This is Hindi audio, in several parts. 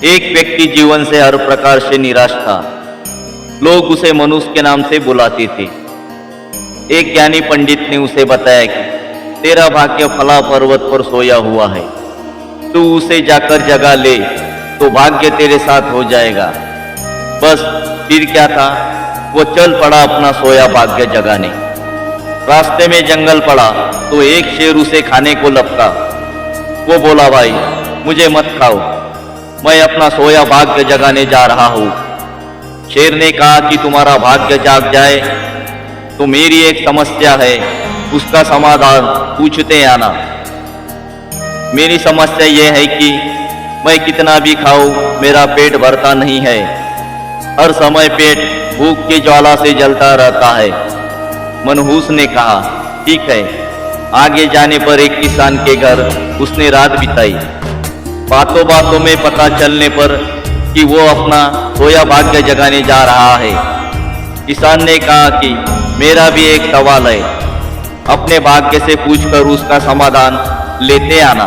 एक व्यक्ति जीवन से हर प्रकार से निराश था। लोग उसे मनुष्य के नाम से बुलाते थे। एक ज्ञानी पंडित ने उसे बताया कि तेरा भाग्य फला पर्वत पर सोया हुआ है, तू उसे जाकर जगा ले तो भाग्य तेरे साथ हो जाएगा। बस फिर क्या था, वो चल पड़ा अपना सोया भाग्य जगाने। रास्ते में जंगल पड़ा तो एक शेर उसे खाने को लपका। वो बोला, भाई मुझे मत खाओ, मैं अपना सोया भाग्य जगाने जा रहा हूँ। शेर ने कहा कि तुम्हारा भाग्य जाग जाए तो मेरी एक समस्या है, उसका समाधान पूछते आना। मेरी समस्या यह है कि मैं कितना भी खाऊं मेरा पेट भरता नहीं है। हर समय पेट भूख की ज्वाला से जलता रहता है। मनहूस ने कहा, ठीक है। आगे जाने पर एक किसान के घर उसने रात बिताई। बातों बातों में पता चलने पर कि वो अपना सोया भाग्य जगाने जा रहा है। किसान ने कहा कि मेरा भी एक सवाल है, अपने भाग्य से पूछकर उसका समाधान लेते आना।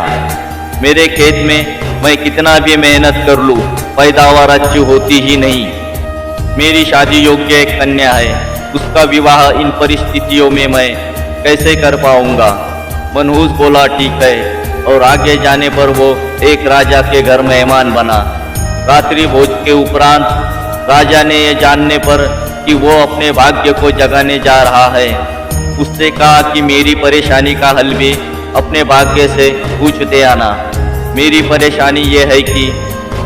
मेरे खेत में मैं कितना भी मेहनत कर लूँ पैदावार अच्छी होती ही नहीं। मेरी शादी योग्य एक कन्या है, उसका विवाह इन परिस्थितियों में मैं कैसे कर पाऊंगा। मनहूस बोला, ठीक है। और आगे जाने पर वो एक राजा के घर मेहमान बना। रात्रि भोज के उपरांत राजा ने यह जानने पर कि वो अपने भाग्य को जगाने जा रहा है, उससे कहा कि मेरी परेशानी का हल भी अपने भाग्य से पूछते आना। मेरी परेशानी ये है कि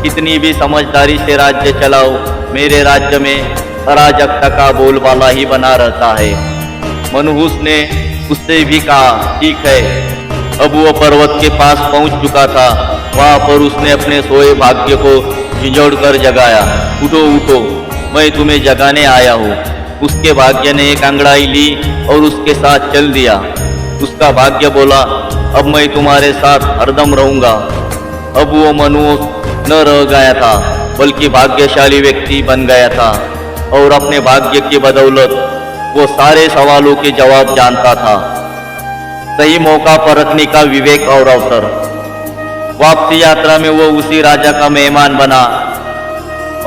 कितनी भी समझदारी से राज्य चलाओ, मेरे राज्य में अराजकता का बोलबाला ही बना रहता है। मनहूस ने उससे भी कहा, ठीक है। अब वो पर्वत के पास पहुंच चुका था। वहां पर उसने अपने सोए भाग्य को झिझोड़ कर जगाया। उठो उठो, मैं तुम्हें जगाने आया हूँ। उसके भाग्य ने एक अंगड़ाई ली और उसके साथ चल दिया। उसका भाग्य बोला, अब मैं तुम्हारे साथ हरदम रहूंगा। अब वो मनहूस न रह गया था, बल्कि भाग्यशाली व्यक्ति बन गया था और अपने भाग्य की बदौलत वो सारे सवालों के जवाब जानता था। सही मौका परखने का विवेक और अवसर। वापसी यात्रा में वो उसी राजा का मेहमान बना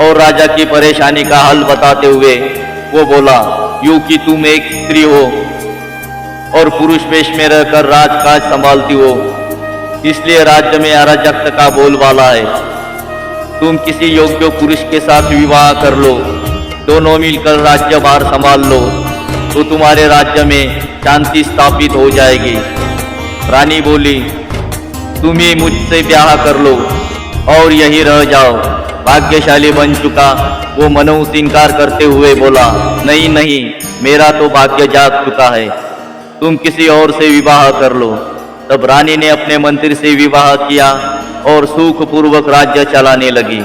और राजा की परेशानी का हल बताते हुए वो बोला, यूं कि तुम एक स्त्री हो और पुरुष वेश में रहकर राजकाज संभालती हो, इसलिए राज्य में अराजकता का बोलबाला है। तुम किसी योग्य पुरुष के साथ विवाह कर लो, दोनों मिलकर राज्यभार संभाल लो तो तुम्हारे राज्य में शांति स्थापित हो जाएगी। रानी बोली, तुम ही मुझसे ब्याह कर लो और यहीं रह जाओ। भाग्यशाली बन चुका वो मनहूस इनकार करते हुए बोला, नहीं नहीं, मेरा तो भाग्य जाग चुका है, तुम किसी और से विवाह कर लो। तब रानी ने अपने मंत्री से विवाह किया और सुखपूर्वक राज्य चलाने लगी।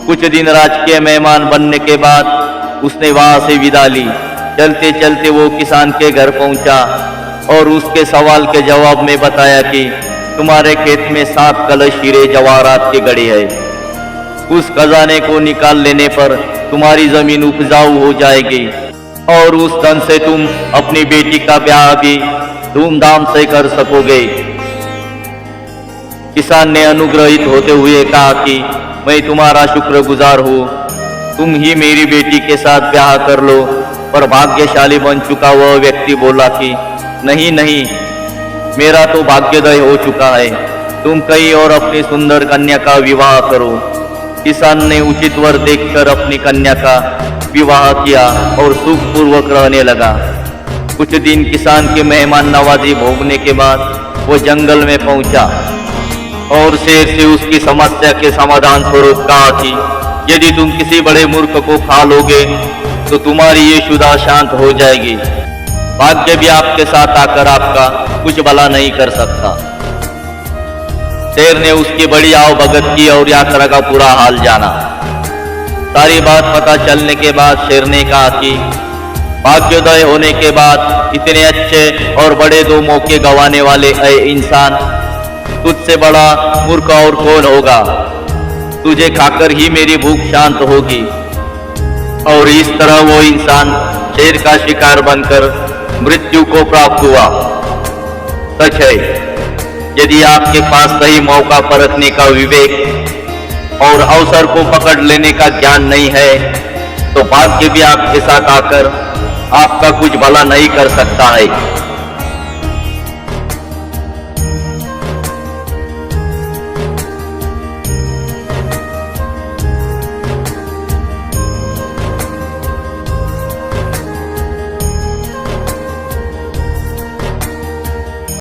कुछ दिन राजकीय मेहमान बनने के बाद उसने वहां से विदा ली। चलते चलते वो किसान के घर पहुंचा और उसके सवाल के जवाब में बताया कि तुम्हारे खेत में 7 कलश हीरे जवाहरात के गड़े है। उस खजाने को निकाल लेने पर तुम्हारी जमीन उपजाऊ हो जाएगी और उस धन से तुम अपनी बेटी का ब्याह भी धूमधाम से कर सकोगे। किसान ने अनुग्रहित होते हुए कहा कि मैं तुम्हारा शुक्रगुजार हूँ, तुम ही मेरी बेटी के साथ ब्याह कर लो। पर भाग्यशाली बन चुका वह व्यक्ति बोला कि नहीं नहीं, मेरा तो भाग्योदय हो चुका है, तुम कहीं और अपनी सुंदर कन्या का विवाह करो। किसान ने उचित वर देखकर अपनी कन्या का विवाह किया और सुखपूर्वक रहने लगा। कुछ दिन किसान के मेहमान नवाजी भोगने के बाद वो जंगल में पहुंचा और शेर से उसकी समस्या के समाधान स्वरूप कहा कि यदि तुम किसी बड़े मूर्ख को खा लोगे तो तुम्हारी ये शुदा शांत हो जाएगी। भाग्य भी आपके साथ आकर आपका कुछ भला नहीं कर सकता। शेर ने उसकी बड़ी आओ भगत की और यात्रा का पूरा हाल जाना। सारी बात पता चलने के बाद शेर ने कहा कि भाग्योदय होने के बाद इतने अच्छे और बड़े 2 मौके गंवाने वाले इंसान, तुझसे बड़ा मूर्ख और कौन होगा। तुझे खाकर ही मेरी भूख शांत होगी। और इस तरह वो इंसान शेर का शिकार बनकर मृत्यु को प्राप्त हुआ। सच है, यदि आपके पास सही मौका परखने का विवेक और अवसर को पकड़ लेने का ज्ञान नहीं है तो भाग्य भी आपके साथ आकर आपका कुछ भला नहीं कर सकता है।